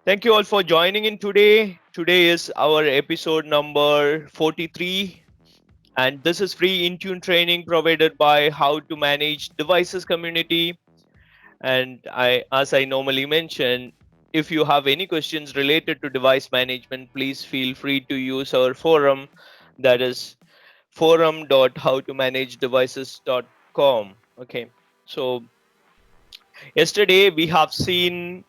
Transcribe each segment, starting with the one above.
Thank you all for joining in today. Today is our episode number 43, and this is free Intune training provided by How to Manage Devices community. And as I normally mention, if you have any questions related to device management, please feel free to use our forum, that is forum.howtomanagedevices.com. Okay, so yesterday we have seen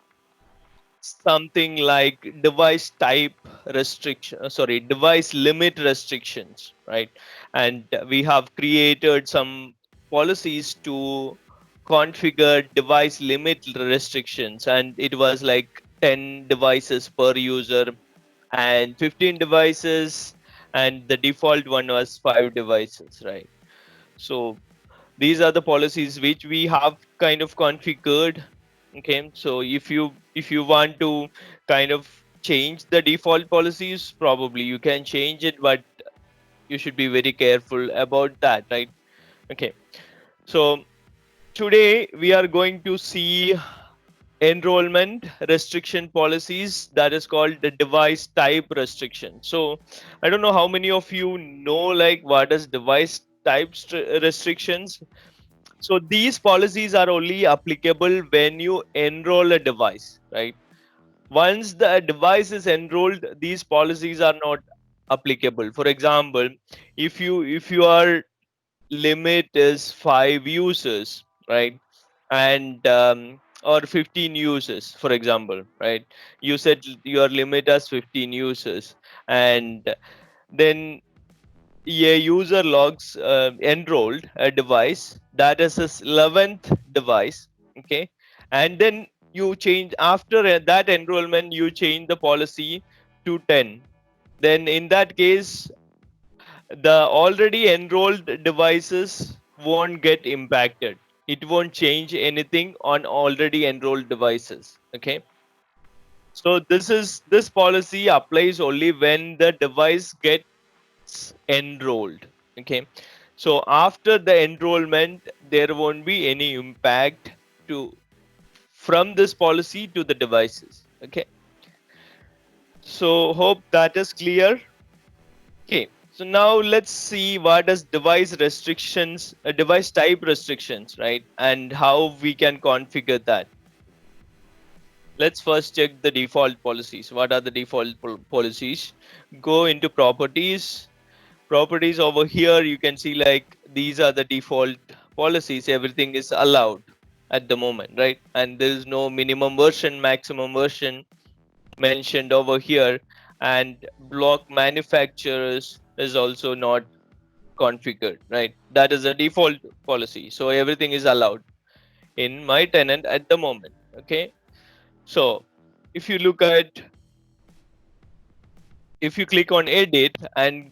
something like device type restriction, device limit restrictions, right? And we have created some policies to configure device limit restrictions, and it was like 10 devices per user and 15 devices, and the default one was 5 devices, right? So these are the policies which we have kind of configured. Okay, so if you want to kind of change the default policies, probably you can change it, but you should be very careful about that, right? Okay, so today we are going to see enrollment restriction policies, that is called the device type restriction. So I don't know how many of you know like what is device type restrictions. So these policies are only applicable when you enroll a device, right? Once the device is enrolled, these policies are not applicable. For example, if your limit is 5 users, right, and or 15 users, for example, right? You said your limit as 15 users, and then a user logs enrolled a device that is his 11th device. Okay, and then you change after that enrollment, you change the policy to 10. Then in that case, the already enrolled devices won't get impacted. It won't change anything on already enrolled devices. Okay, so this policy applies only when the device gets enrolled. Okay, so after the enrollment, there won't be any impact to from this policy to the devices. Okay, so hope that is clear. Okay, so now let's see what is device restrictions, device type restrictions, right? And how we can configure that. Let's first check the default policies. What are the default policies? Go into properties. Properties over here, you can see like these are the default policies. Everything is allowed at the moment, right? And there is no minimum version, maximum version mentioned over here. And block manufacturers is also not configured, right? That is a default policy. So everything is allowed in my tenant at the moment. Okay, so if you look at, if you click on edit and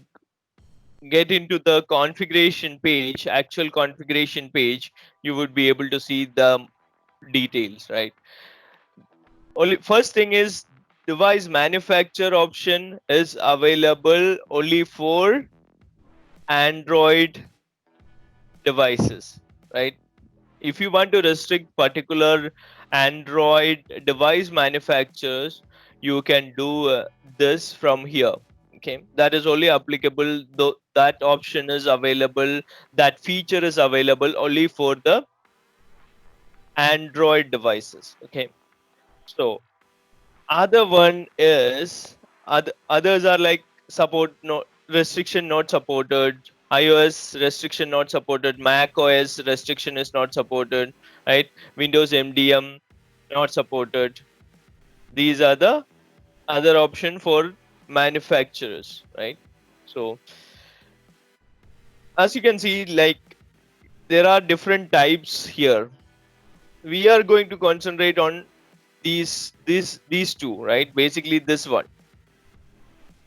get into the configuration page, actual configuration page, you would be able to see the details, right? Only first thing is device manufacturer option is available only for Android devices, right? If you want to restrict particular Android device manufacturers, you can do this from here. Okay, that is only applicable, though that option is available, that feature is available only for the Android devices. Okay, so other one is others are like support no restriction not supported, iOS restriction not supported, Mac OS restriction is not supported, right? Windows MDM not supported. These are the other option for manufacturers, right? So as you can see, like there are different types here. We are going to concentrate on these two, right? Basically this one.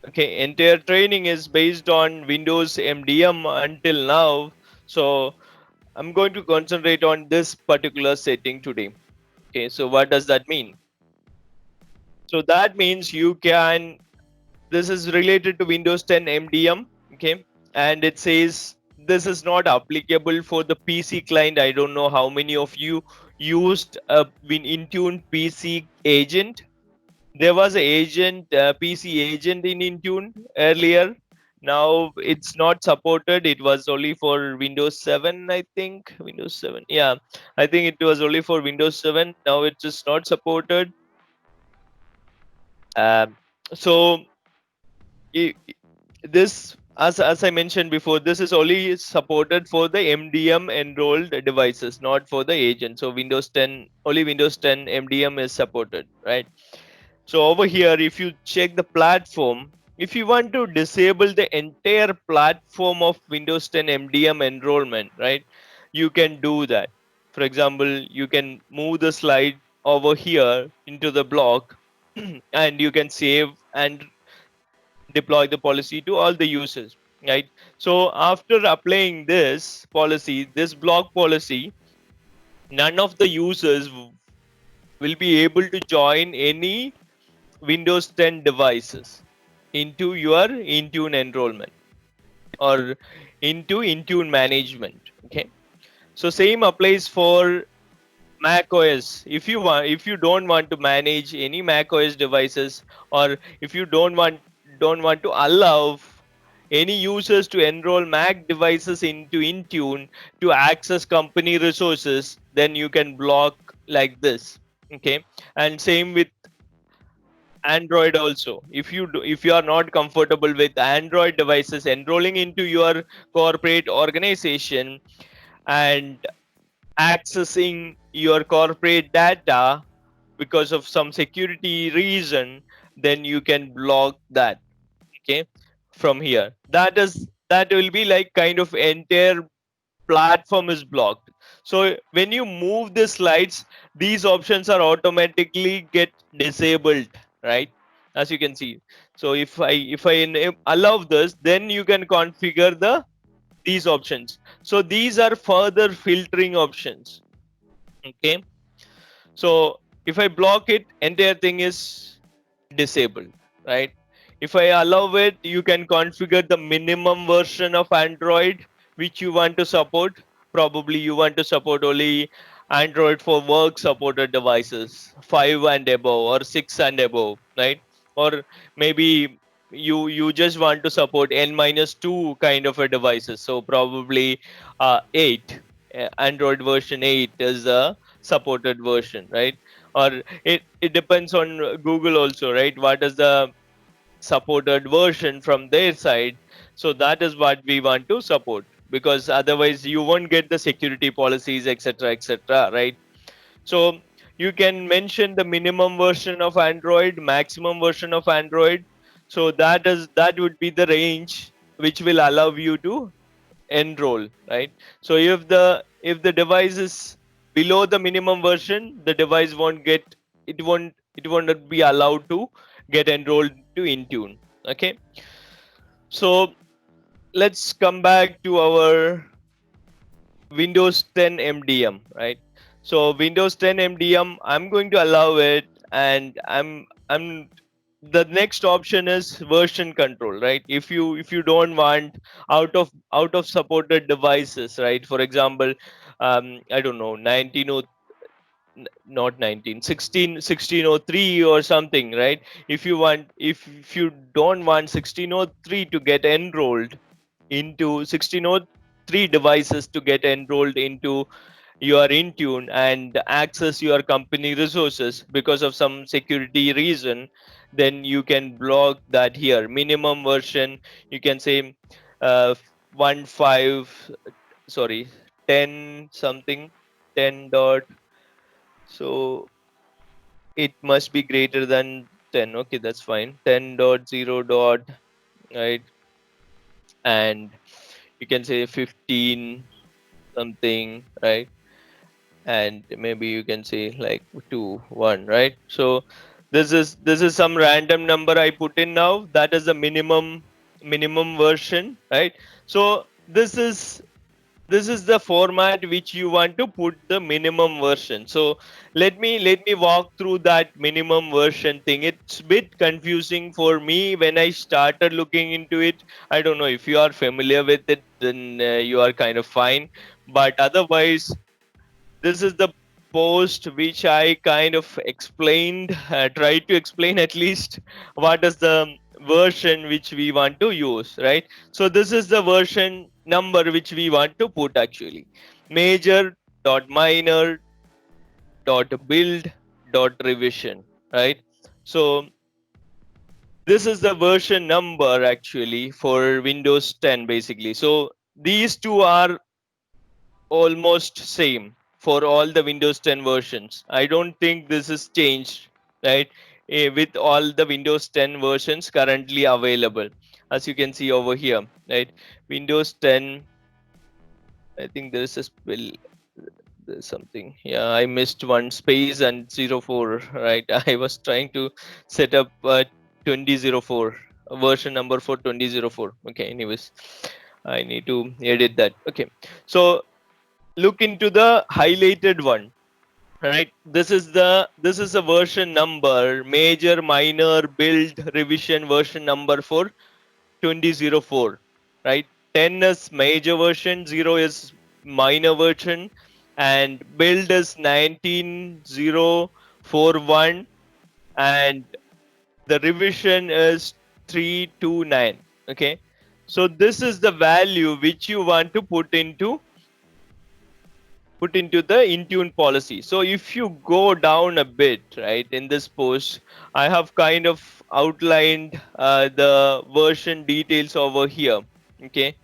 Okay, entire training is based on Windows MDM until now. So I'm going to concentrate on this particular setting today. Okay, so what does that mean? So that means you can, this is related to Windows 10 MDM. Okay, and it says this is not applicable for the PC client. I don't know how many of you used a Intune PC agent. there was a agent, PC agent in Intune earlier. Now it's not supported. It was only for Windows 7, I think. Windows 7. Yeah, I think it was only for Windows 7. Now it's just not supported. Um, so i- this, as I mentioned before, this is only supported for the MDM enrolled devices, not for the agent. So Windows 10, only Windows 10 MDM is supported, right? So over here, if you check the platform, if you want to disable the entire platform of Windows 10 MDM enrollment, right, you can do that. For example, you can move the slide over here into the block and you can save and deploy the policy to all the users, right? So after applying this policy, this block policy, none of the users will be able to join any Windows 10 devices into your Intune enrollment or into Intune management. Okay. So same applies for Mac OS. If you don't want to manage any Mac OS devices, or if you don't want to allow any users to enroll Mac devices into Intune to access company resources, then you can block like this. Okay. And same with Android also. If you are not comfortable with Android devices enrolling into your corporate organization and accessing your corporate data because of some security reason, then you can block that. Okay, from here. That will be like kind of entire platform is blocked. So when you move the slides, these options are automatically get disabled, right? As you can see. So if I allow this, then you can configure these options. So these are further filtering options. Okay. So if I block it, entire thing is disabled, right? If I allow it, you can configure the minimum version of Android which you want to support. Probably you want to support only Android for work supported devices, 5 and above or 6 and above, right? Or maybe you just want to support n minus 2 kind of a devices. So probably 8, Android version 8 is the supported version, right? Or it depends on Google also, right? What is the supported version from their side? So that is what we want to support, because otherwise you won't get the security policies, etc., etc., right? So you can mention the minimum version of Android, maximum version of Android. So that would be the range which will allow you to enroll, right? So if the device is below the minimum version, the device won't get, it won't be allowed to get enrolled to Intune. Okay. So let's come back to our Windows 10 MDM, right? So Windows 10 MDM, I'm going to allow it, and I'm the next option is version control, right? If you don't want out of supported devices, right? For example, I don't know, 19, not 19, 16, 1603 or something, right? If you don't want 1603 to get enrolled into 1603 devices to get enrolled into your Intune and access your company resources because of some security reason, then you can block that here. Minimum version, you can say uh, 15, sorry, 10 something, 10 dot. So it must be greater than 10. Okay, that's fine. 10 dot 0 dot, right? And you can say 15 something, right? And maybe you can say like 2 1, right? So this is some random number I put in now. That is the minimum version, right? So this is the format which you want to put the minimum version. So let me walk through that minimum version thing. It's a bit confusing for me when I started looking into it. I don't know if you are familiar with it, then you are kind of fine, but otherwise this is the post which I kind of explained, tried to explain at least what is the version which we want to use, right? So this is the version number which we want to put actually. Major.Minor.Build.Revision, right? So this is the version number actually for Windows 10 basically. So these two are almost same for all the Windows 10 versions. I don't think this is changed, right? With all the Windows 10 versions currently available, as you can see over here, right? Windows 10. I think there is a spell. There's something. Yeah, I missed one space and 04. Right, I was trying to set up 2004 version number for 2004. Okay, anyways, I need to edit that. Okay, so look into the highlighted one, right? This is the version number, major minor build revision version number for 2004, right? 10 is major version, 0 is minor version, and build is 19041, and the revision is 329. Okay, so this is the value which you want to put into the Intune policy. So if you go down a bit, right, in this post, I have kind of outlined the version details over here. Okay,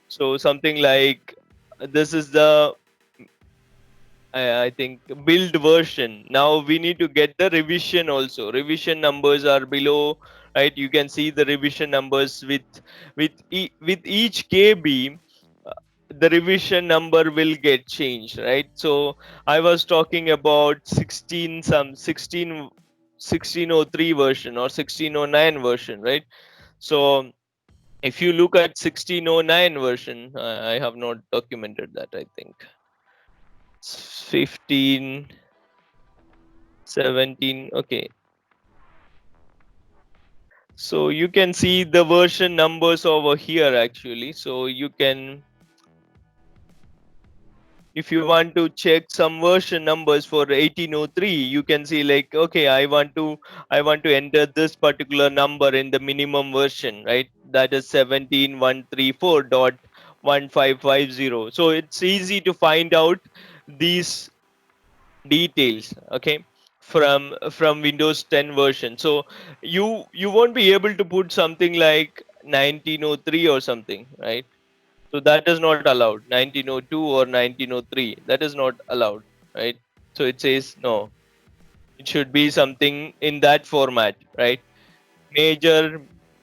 so something like this is the I think build version. Now we need to get the revision also. Revision numbers are below, right? You can see the revision numbers with each KB. uh, The revision number will get changed, right? So I was talking about 1603 version or 1609 version, right? So if you look at 1609 version, I have not documented that, I think. 15, 17. Okay, so you can see the version numbers over here actually. So you can, if you want to check some version numbers for 1803, you can see like, okay, I want to enter this particular number in the minimum version, right? That is 17134.1550. So it's easy to find out these details, okay, from Windows 10 version. So you won't be able to put something like 1903 or something, right? So that is not allowed. 1902 or 1903, that is not allowed, right? So it says no, it should be something in that format, right? Major,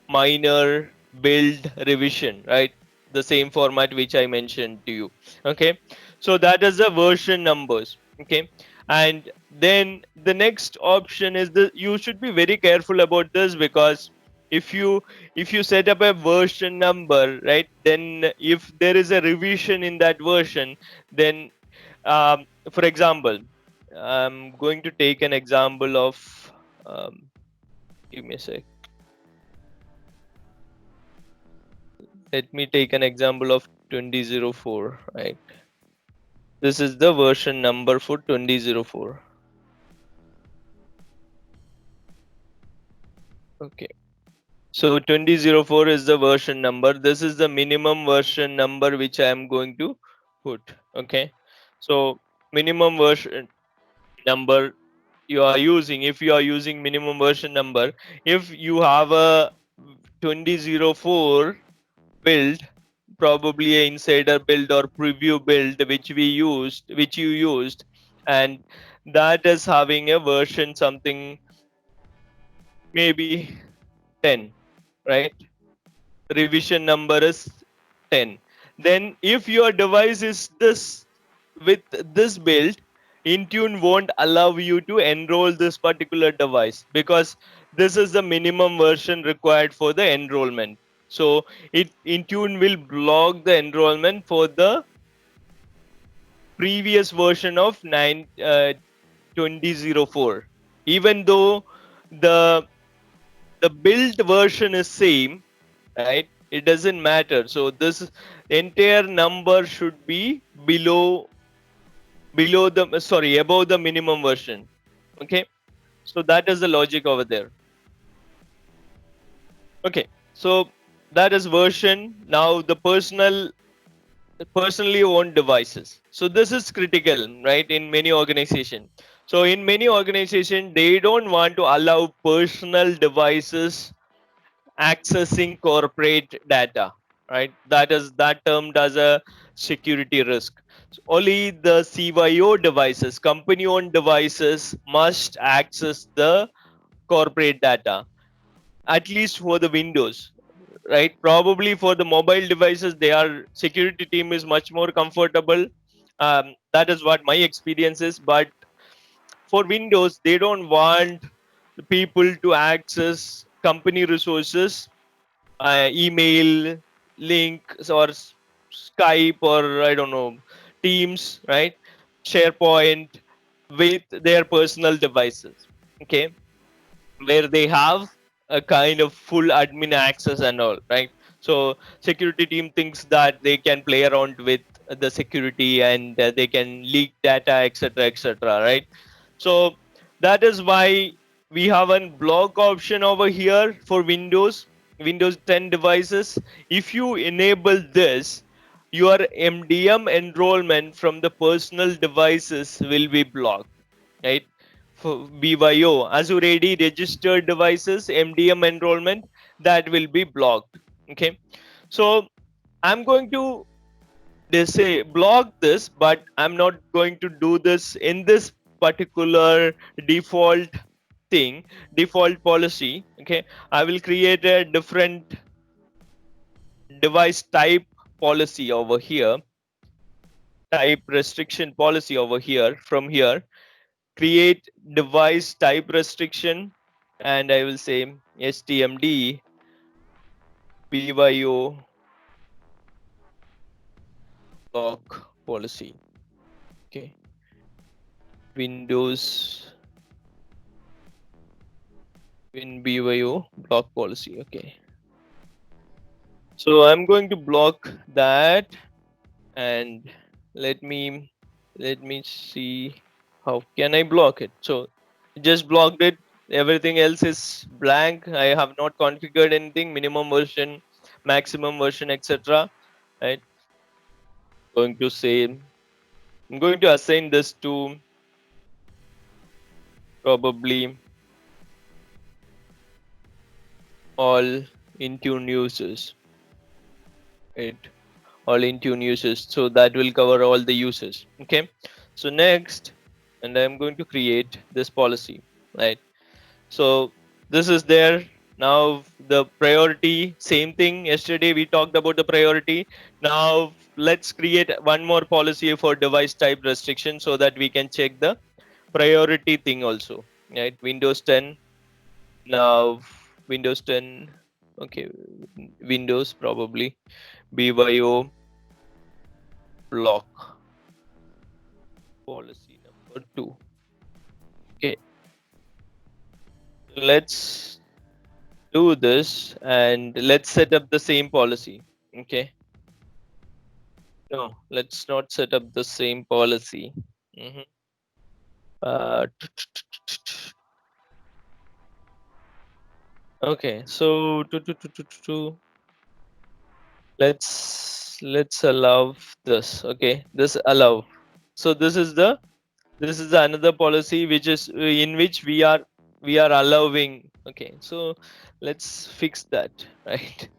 minor, build, revision, right? The same format which I mentioned to you. Okay, so that is the version numbers. Okay, and then the next option is the, you should be very careful about this, because if you set up a version number, right, then if there is a revision in that version, then for example, I'm going to take an example of give me a sec. Let me take an example of 2004, right? This is the version number for 2004. Okay. So 2004 is the version number. This is the minimum version number which I am going to put. Okay. So minimum version number you are using, if you are using minimum version number, if you have a 2004 build, probably a insider build or preview build which you used, and that is having a version something maybe 10, right? Revision number is 10. Then if your device is this with this build, Intune won't allow you to enroll this particular device, because this is the minimum version required for the enrollment. So Intune will block the enrollment for the previous version of 2004, even though the build version is same, right? It doesn't matter. So this entire number should be below above the minimum version. Okay, so that is the logic over there. Okay, so that is version. Now the personally owned devices. So this is critical, right? In many organizations. So in many organizations, they don't want to allow personal devices accessing corporate data, right? That termed as a security risk. So only the CYO devices, company owned devices, must access the corporate data, at least for the Windows, right? Probably for the mobile devices, their security team is much more comfortable. That is what my experience is. But for Windows, they don't want the people to access company resources, email, links, or Skype, or I don't know, Teams, right? SharePoint with their personal devices. Okay, where they have a kind of full admin access and all, right? So security team thinks that they can play around with the security, and they can leak data, etc., etc., right? So that is why we have a block option over here for Windows 10 devices. If you enable this, your MDM enrollment from the personal devices will be blocked, right? For BYO, Azure AD registered devices, MDM enrollment, that will be blocked. Okay, so I'm going to say block this, but I'm not going to do this in this particular default thing, default policy. Okay, I will create a different device type policy over here, type restriction policy over here. From here, create device type restriction, and I will say HTMD BYO block policy. Okay, Windows WinBYO block policy. Okay, so I'm going to block that, and let me see how can I block it. So just blocked it. Everything else is blank. I have not configured anything, minimum version, maximum version, etc. Right? Going to say I'm going to assign this to probably all Intune users. Right? All Intune users. So that will cover all the users. Okay. So next, and I'm going to create this policy. Right. So this is there. Now the priority, same thing. Yesterday we talked about the priority. Now let's create one more policy for device type restriction so that we can check the priority thing also. Right. Windows 10. Now Windows 10. Okay. Windows probably BYO block policy number 2. Okay. Let's do this and let's set up the same policy. Okay. No, let's not set up the same policy. Mhm. Uh, okay, so let's allow this. Okay, this allow. So this is another policy which is in which we are allowing. Okay, so let's fix that. Right,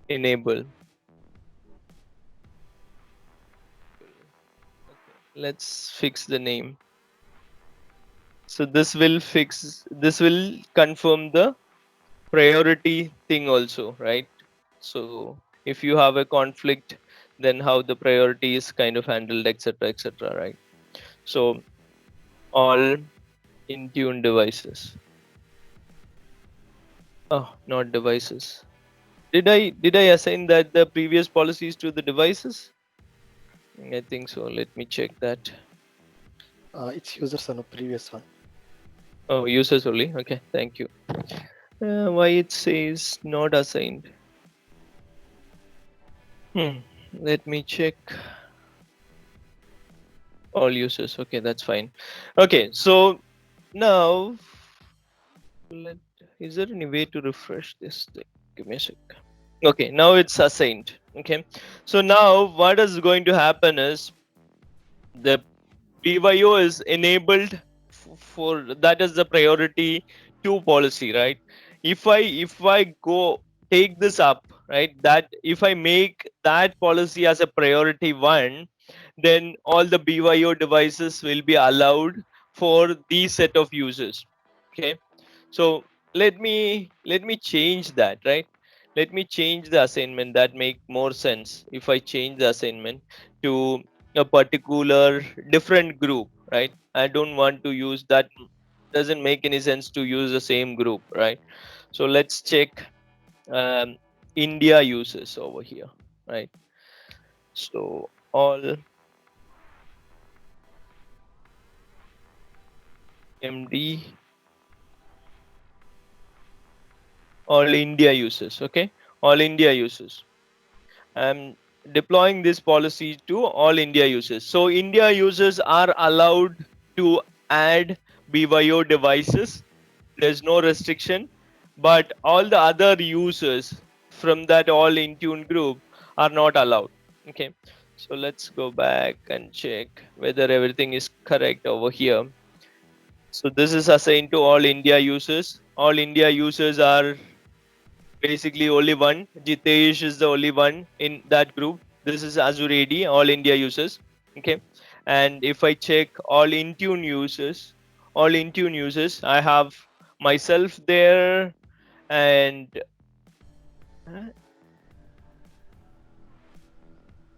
enable. Okay, let's fix the name. So this will confirm the priority thing also, right? So if you have a conflict, then how the priority is kind of handled, etc., etc., right? So all Intune devices. Oh, not devices. Did I assign that the previous policies to the devices? I think so. Let me check that. It's users on a previous one. Oh, users only. Okay, thank you. Why it says not assigned? Hmm. Let me check. All users. Okay, that's fine. Okay, so now let, is there any way to refresh this thing? Give me a sec. Okay, now it's assigned. Okay, so now what is going to happen is the BYO is enabled for that is the priority 2 policy, right? If I go take this up, right, that if I make that policy as a priority 1, then all the BYO devices will be allowed for these set of users. Okay, so let me change that, right? Let me change the assignment. That make more sense if I change the assignment to a particular different group, right? I don't want to use that. Doesn't make any sense to use the same group, right? So let's check um, India users over here, right? So all MD, all India users, okay? All India users. I'm deploying this policy to all India users. So India users are allowed to add BYO devices. There's no restriction, but all the other users from that all Intune group are not allowed. Okay, so let's go back and check whether everything is correct over here. So this is assigned to all India users. All India users are basically only one. Jitesh is the only one in that group. This is Azure AD, all India users. Okay. And if I check all Intune users, I have myself there and uh,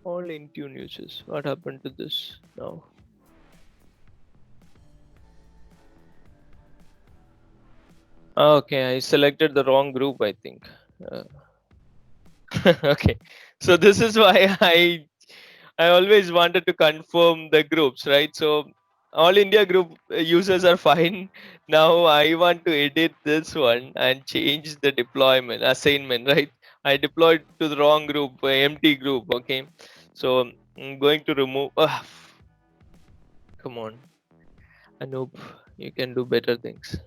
all Intune users. What happened to this now? Okay, I selected the wrong group, I think. Uh, okay. So this is why I always wanted to confirm the groups, right? So all India group users are fine. Now I want to edit this one and change the deployment assignment, right? I deployed to the wrong group, empty group. Okay, so I'm going to remove. Come on, Anoop, you can do better things.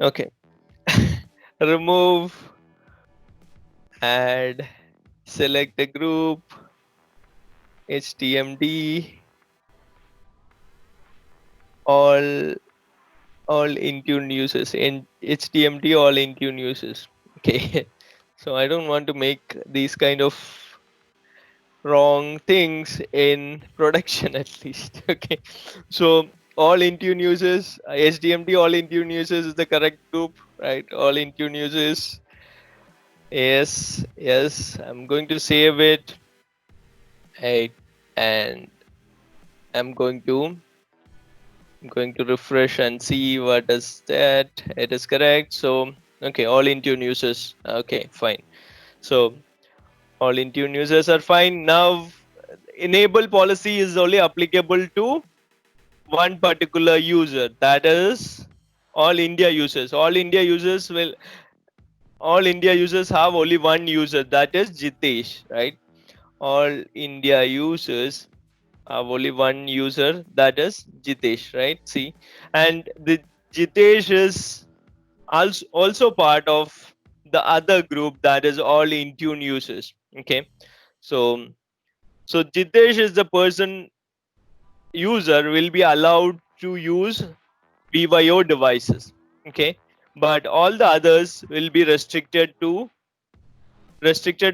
Okay, remove, add, select a group, HTMD, all all Intune users and HTMD all Intune users. Okay, so I don't want to make these kind of wrong things in production at least. Okay, so all Intune users, HDMD all Intune users is the correct group, right? All Intune users. Yes, yes. I'm going to save it. Right, and I'm going to refresh and see what is that. It is correct. So okay, all Intune users. Okay, fine. So all Intune users are fine. Now enable policy is only applicable to one particular user. That is all India users. All India users have only one user. That is Jitesh, right? All India users have only one user, that is Jitesh, right? See, and the Jitesh is also part of the other group, that is all Intune users. Okay, so Jitesh is the person user will be allowed to use BYO devices. Okay, but all the others will be restricted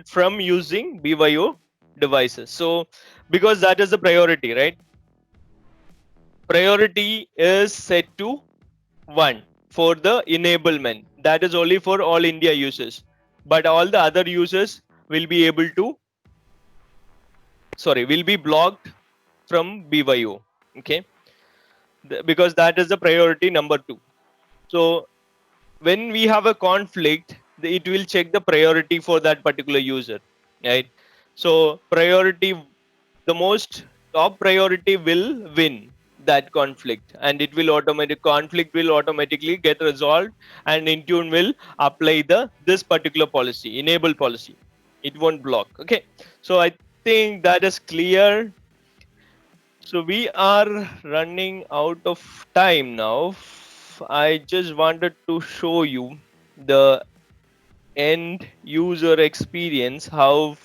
from using BYO devices. So because that is the priority, right? Priority is set to 1 for the enablement. That is only for all India users. But all the other users will be will be blocked from BYO. Okay. Because that is the priority number 2. So when we have a conflict, it will check the priority for that particular user, right? So the most top priority will win that conflict, and conflict will automatically get resolved, and Intune will apply this particular policy, enable policy. It won't block. Okay, so I think that is clear. So we are running out of time now. I just wanted to show you the end user experience, how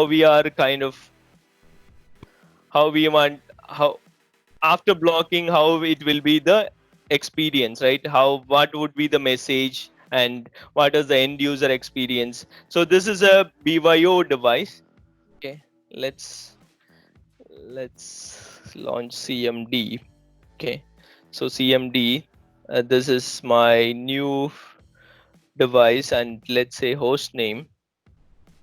we are kind of how we want how after blocking how it will be the experience, right? How what would be the message and what is the end user experience. So this is a BYO device. Okay, let's launch CMD. Okay, so CMD, this is my new device, and let's say host name.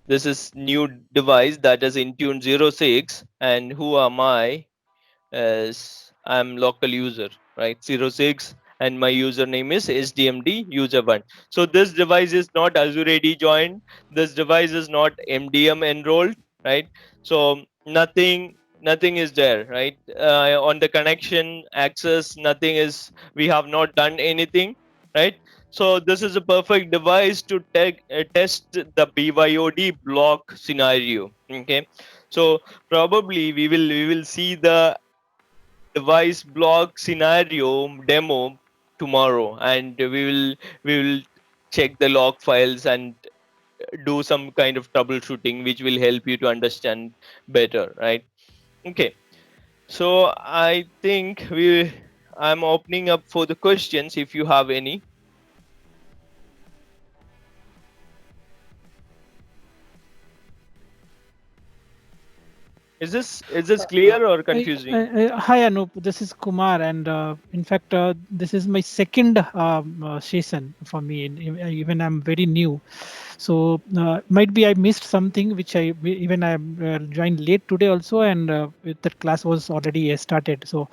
This is new device, that is Intune 06, and who am I? As I'm local user, right? 06, and my username is HTMD user1. So this device is not Azure AD joined. This device is not MDM enrolled, right? So nothing is there, right? On the connection access, nothing is. We have not done anything, right? So this is a perfect device to test the BYOD block scenario. Okay, so probably we will see the device block scenario demo tomorrow, and we will check the log files and do some kind of troubleshooting which will help you to understand better, right? Okay, so I think I'm opening up for the questions if you have any. Is this clear or confusing? Hi Anup, this is Kumar, and in fact, this is my second session for me. Even I'm very new, so might be I missed something which even I joined late today also, and that class was already started. So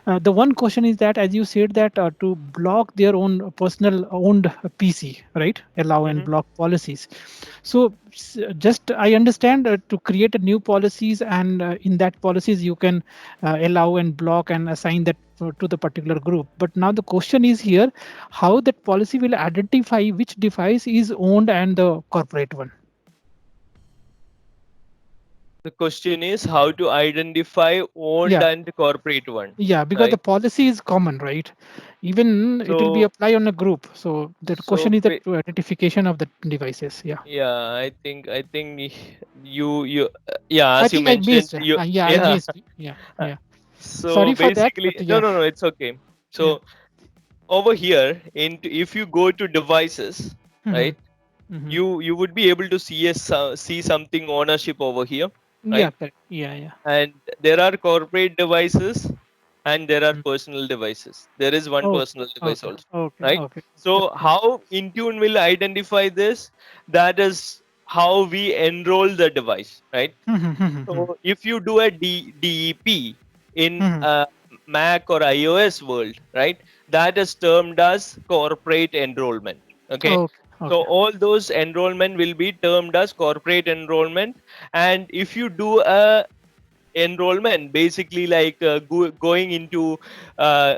the one question is that, as you said, that to block their own personal owned PC, right? Allow and Hmm. block policies. So just I understand to create a new policies, and in that policies you can allow and block and assign that to the particular group. But now the question is here, how that policy will identify which device is owned and the corporate one. The question is how to identify owned Yeah, and corporate one, yeah, because the right? policy is common, right? Even it will be So apply on a group. So the so question is that to identification of the devices. Yeah. yeah, I think you yeah, I as you think I mentioned, missed. you Yeah, I yeah. missed. Yeah, uh, yeah. So Sorry for that, but basically, no, yeah, no, no, it's okay. yeah. So over here, into if you go to devices, Hmm. right, Hmm. you would be able to see something ownership over here, Yeah, right? correct. Yeah, yeah. And there are corporate devices and there are Mm. personal devices. There is one Oh, personal device okay, also, okay, right? okay, okay, So okay. how Intune will identify this? That is how we enroll the device, right? Hmm, hmm, hmm, So if you do a DEP in hmm. Mac or iOS world, right, that is termed as corporate enrollment. Okay. Okay, So okay. all those enrollment will be termed as corporate enrollment. And if you do a enrollment, basically like going into uh,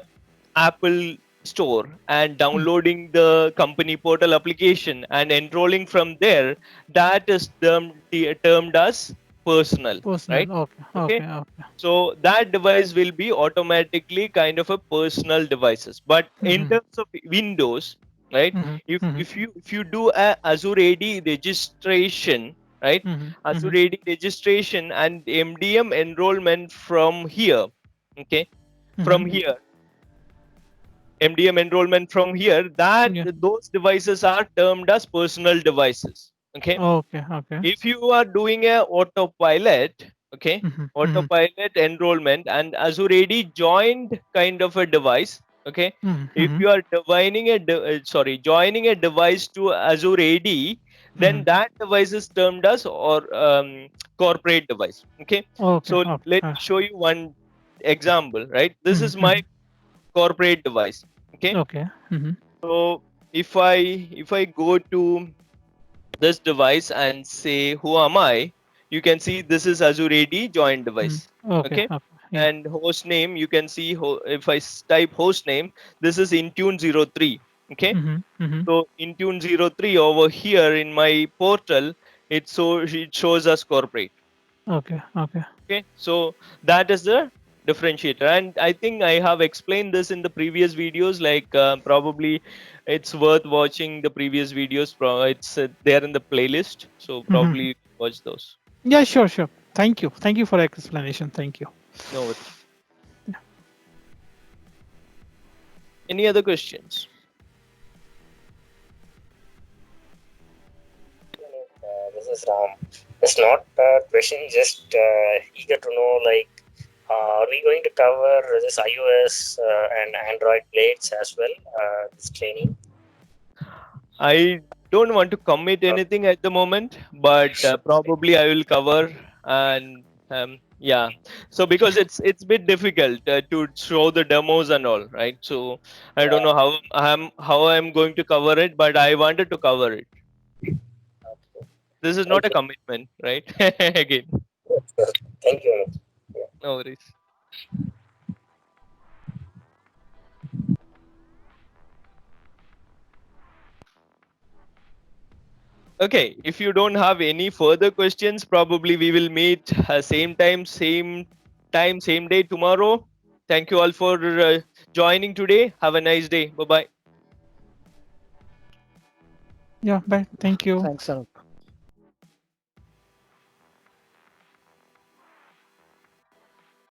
Apple store and Mm. downloading the company portal application and enrolling from there, that is termed as personal, right? Personal. Okay, Okay, okay, okay. so that device will be automatically kind of a personal devices. But in Hmm, terms of Windows, right, hmm, if hmm, if you if you do a Azure AD registration, right, hmm, Azure hmm. AD registration and MDM enrollment from here, okay, Hmm. from here, MDM enrollment from here, that Yeah. those devices are termed as personal devices. Okay, Okay, okay. if you are doing a autopilot, okay, Hmm, hmm, autopilot enrollment and Azure AD joined kind of a device, okay, hmm, if hmm, you are joining a device to Azure AD, hmm. then that device is termed as or corporate device. Okay, Okay, so okay. let me show you one example, right? This Hmm, is my hmm. corporate device. Okay, Okay. Hmm, so if I go to this device and say who am I, you can see this is Azure AD joint hmm. device. Okay, Okay, okay. Yeah. and host name, you can see if I type host name, this is Intune 03. Okay, Hmm, hmm. so Intune 03 over here in my portal, it shows us corporate. Okay, okay. Okay, so that is the differentiator. And I think I have explained this in the previous videos, like probably it's worth watching the previous videos. It's there in the playlist, so Mhm. probably watch those. Yeah, sure, sure. Thank you. Thank you for explanation. Thank you. No worries. Any other questions? This is Ram. It's not a question, just eager to know, like, are we going to cover this iOS and Android plates as well, this training? I don't want to commit anything at the moment, but probably I will cover. And yeah, so because it's a bit difficult to show the demos and all, right? So I don't know how I'm going to cover it, but I wanted to cover it. Okay. This is not Thank a you. commitment, right? Again, Thank you. Yeah. no worries. Okay, if you don't have any further questions, probably we will meet same time, same day tomorrow. Thank you all for joining today. Have a nice day. Bye bye. Yeah, bye. Thank you. Thanks, Anup.